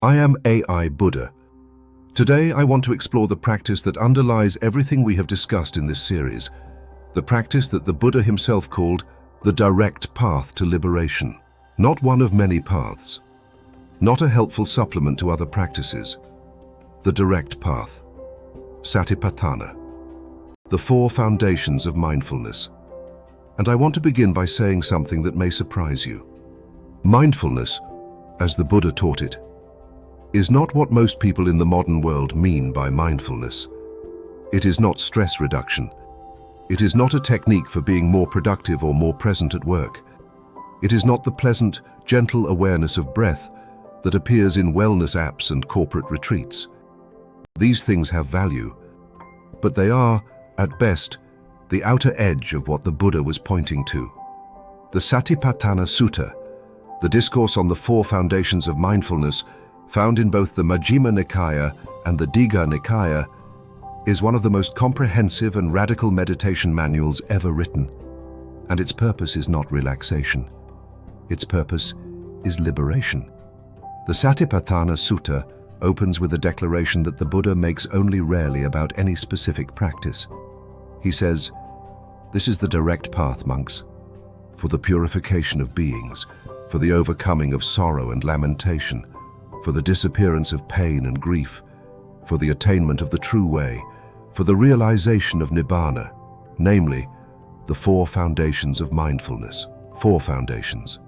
I am AI Buddha. Today I want to explore the practice that underlies everything we have discussed in this series, the practice that the Buddha himself called the direct path to liberation. Not one of many paths, not a helpful supplement to other practices. The direct path. Satipatthana. The four foundations of mindfulness. And I want to begin by saying something that may surprise you. Mindfulness, as the Buddha taught it, is not what most people in the modern world mean by mindfulness. It is not stress reduction. It is not a technique for being more productive or more present at work. It is not the pleasant, gentle awareness of breath that appears in wellness apps and corporate retreats. These things have value, but they are, at best, the outer edge of what the Buddha was pointing to. The Satipatthana Sutta, the discourse on the four foundations of mindfulness, found in both the Majjhima Nikaya and the Digha Nikaya, is one of the most comprehensive and radical meditation manuals ever written. And its purpose is not relaxation. Its purpose is liberation. The Satipatthana Sutta opens with a declaration that the Buddha makes only rarely about any specific practice. He says, "This is the direct path, monks, for the purification of beings, for the overcoming of sorrow and lamentation, for the disappearance of pain and grief, for the attainment of the true way, for the realization of Nibbana, namely, the four foundations of mindfulness." Four foundations.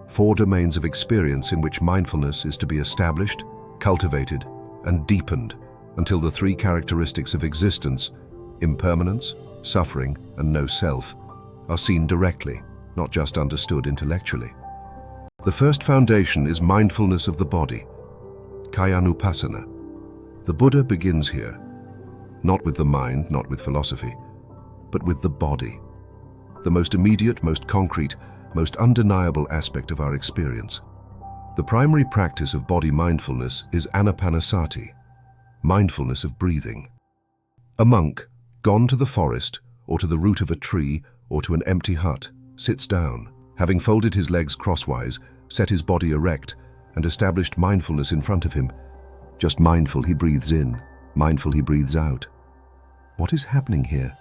Four domains of experience in which mindfulness is to be established, cultivated, and deepened until the three characteristics of existence, impermanence, suffering, and no self, are seen directly, not just understood intellectually. The first foundation is mindfulness of the body, Kāyānupassanā. The Buddha begins here, not with the mind, not with philosophy, but with the body, the most immediate, most concrete, most undeniable aspect of our experience. The primary practice of body mindfulness is Ānāpānasati, mindfulness of breathing. A monk, gone to the forest, or to the root of a tree, or to an empty hut, sits down, having folded his legs crosswise, set his body erect, and established mindfulness in front of him. Just mindful he breathes in, mindful he breathes out. What is happening here?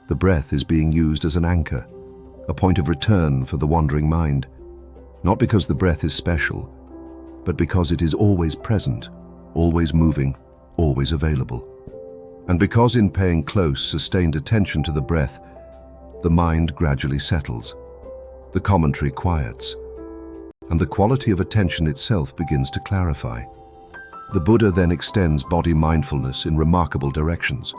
The breath is being used as an anchor, a point of return for the wandering mind, not because the breath is special, but because it is always present, always moving, always available. And because in paying close, sustained attention to the breath, the mind gradually settles, the commentary quiets, and the quality of attention itself begins to clarify. The Buddha then extends body mindfulness in remarkable directions.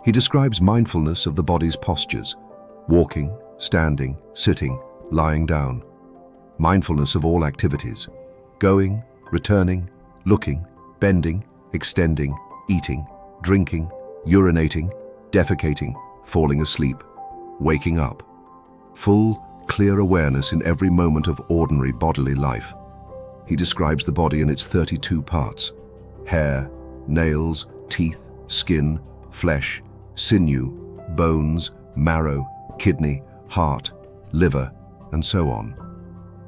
He describes mindfulness of the body's postures, walking, standing, sitting, lying down. Mindfulness of all activities, going, returning, looking, bending, extending, eating, drinking, urinating, defecating, falling asleep, waking up. Full, clear awareness in every moment of ordinary bodily life. He describes the body in its 32 parts: hair, nails, teeth, skin, flesh, sinew, bones, marrow, kidney, heart, liver, and so on.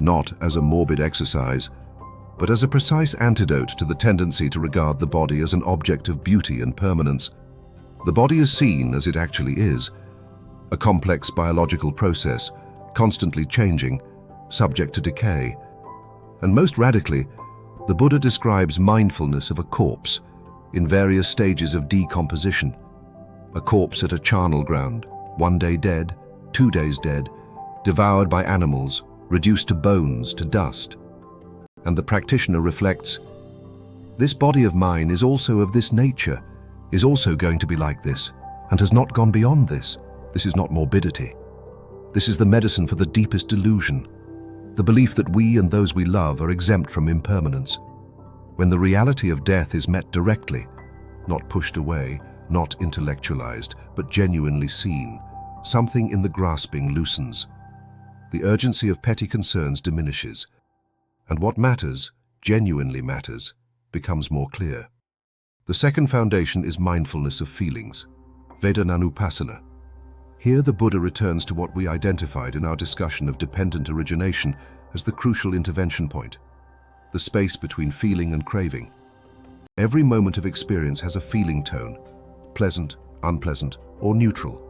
Not as a morbid exercise, but as a precise antidote to the tendency to regard the body as an object of beauty and permanence. The body is seen as it actually is, a complex biological process, constantly changing, subject to decay. And most radically, the Buddha describes mindfulness of a corpse in various stages of decomposition. A corpse at a charnel ground, 1 day dead, 2 days dead, devoured by animals, reduced to bones, to dust. And the practitioner reflects, this body of mine is also of this nature, is also going to be like this, and has not gone beyond this. This is not morbidity. This is the medicine for the deepest delusion, the belief that we and those we love are exempt from impermanence. When the reality of death is met directly, not pushed away, not intellectualized, but genuinely seen, something in the grasping loosens. The urgency of petty concerns diminishes, and what matters, genuinely matters, becomes more clear. The second foundation is mindfulness of feelings, Vedanānupassanā. Here the Buddha returns to what we identified in our discussion of dependent origination as the crucial intervention point. the space between feeling and craving. Every moment of experience has a feeling tone, pleasant, unpleasant, or neutral.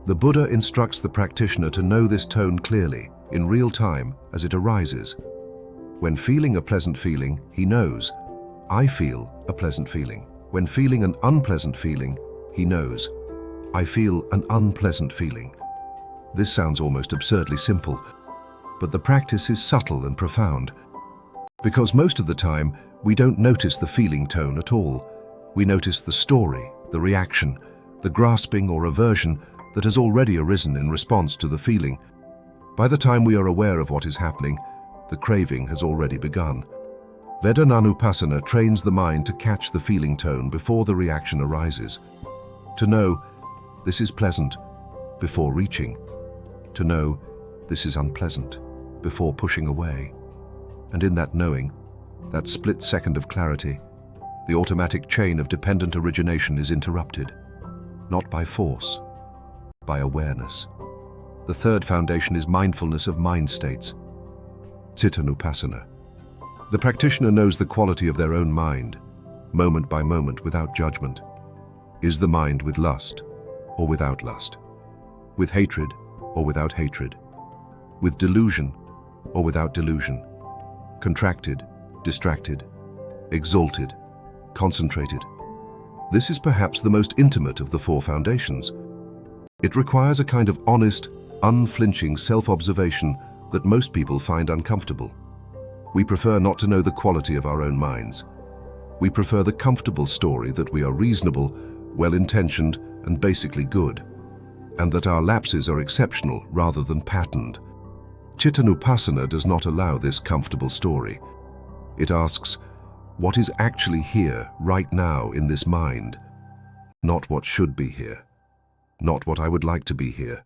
The Buddha instructs the practitioner to know this tone clearly, in real time, as it arises. When feeling a pleasant feeling, he knows, I feel a pleasant feeling. When feeling an unpleasant feeling, he knows, I feel an unpleasant feeling. This sounds almost absurdly simple, but the practice is subtle and profound. Because most of the time, we don't notice the feeling tone at all. We notice the story, the reaction, the grasping or aversion that has already arisen in response to the feeling. By the time we are aware of what is happening, the craving has already begun. Vedanānupassanā trains the mind to catch the feeling tone before the reaction arises. To know, this is pleasant, before reaching. To know, this is unpleasant, before pushing away. And in that knowing, that split second of clarity, the automatic chain of dependent origination is interrupted, not by force, by awareness. The third foundation is mindfulness of mind states, Cittānupassanā. The practitioner knows the quality of their own mind, moment by moment without judgment. Is the mind with lust or without lust? With hatred or without hatred? With delusion or without delusion? Contracted, distracted, exalted, concentrated. This is perhaps the most intimate of the four foundations. It requires a kind of honest, unflinching self-observation that most people find uncomfortable. We prefer not to know the quality of our own minds. We prefer the comfortable story that we are reasonable, well-intentioned, and basically good, and that our lapses are exceptional rather than patterned. Cittānupassanā does not allow this comfortable story. It asks, what is actually here, right now, in this mind? Not what should be here. Not what I would like to be here.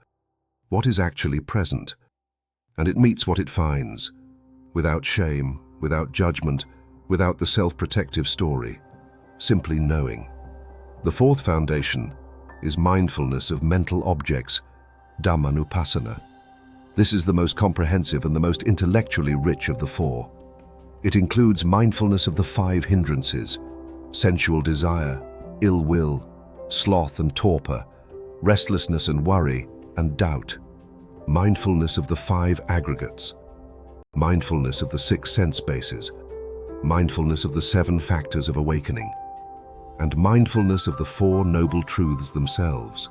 What is actually present? And it meets what it finds, without shame, without judgment, without the self-protective story, simply knowing. The fourth foundation is mindfulness of mental objects, Dhammānupassanā. This is the most comprehensive and the most intellectually rich of the four. It includes mindfulness of the five hindrances, sensual desire, ill will, sloth and torpor, restlessness and worry, and doubt. Mindfulness of the five aggregates, mindfulness of the six sense bases, mindfulness of the seven factors of awakening, and mindfulness of the four noble truths themselves.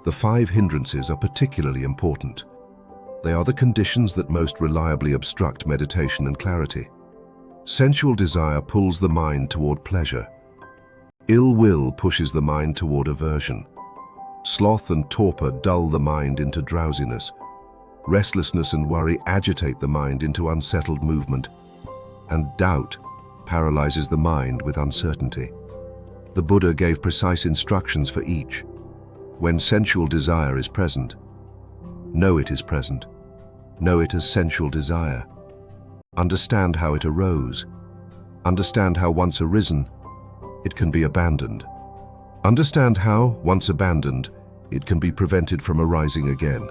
The five hindrances are particularly important. They are the conditions that most reliably obstruct meditation and clarity. Sensual desire pulls the mind toward pleasure. Ill will pushes the mind toward aversion. Sloth and torpor dull the mind into drowsiness. Restlessness and worry agitate the mind into unsettled movement. And doubt paralyzes the mind with uncertainty. The Buddha gave precise instructions for each. When sensual desire is present, know it is present. Know it as sensual desire. Understand how it arose. Understand how once arisen, it can be abandoned. Understand how, once abandoned, it can be prevented from arising again.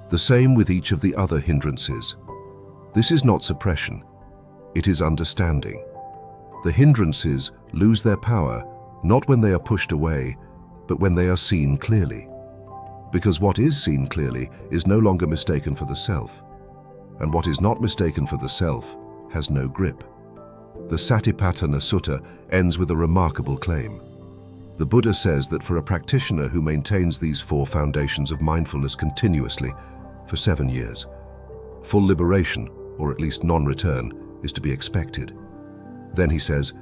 The same with each of the other hindrances. This is not suppression. It is understanding. The hindrances lose their power not when they are pushed away, but when they are seen clearly. Because what is seen clearly is no longer mistaken for the self, and what is not mistaken for the self has no grip. The Satipatthana Sutta ends with a remarkable claim. The Buddha says that for a practitioner who maintains these four foundations of mindfulness continuously for 7 years, full liberation, or at least non-return, is to be expected. Then he says,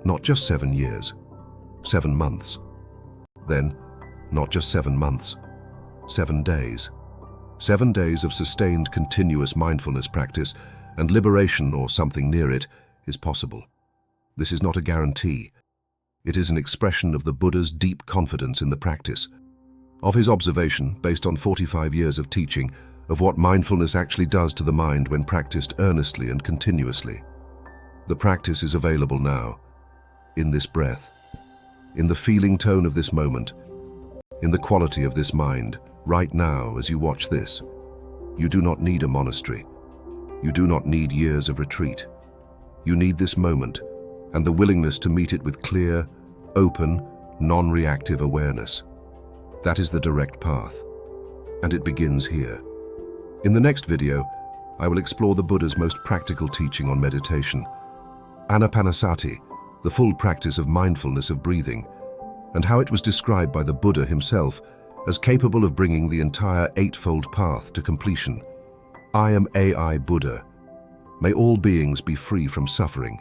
not just 7 years, 7 months. Then, not just 7 months, 7 days. 7 days of sustained continuous mindfulness practice, and liberation or something near it is possible. This is not a guarantee. It is an expression of the Buddha's deep confidence in the practice, of his observation, based on 45 years of teaching, of what mindfulness actually does to the mind when practiced earnestly and continuously. The practice is available now, in this breath, in the feeling tone of this moment, in the quality of this mind, right now as you watch this. You do not need a monastery. You do not need years of retreat. You need this moment and the willingness to meet it with clear, open, non-reactive awareness. That is the direct path, and it begins here. In the next video, I will explore the Buddha's most practical teaching on meditation, Ānāpānasati, the full practice of mindfulness of breathing, and how it was described by the Buddha himself as capable of bringing the entire eightfold path to completion. I am AI Buddha. May all beings be free from suffering.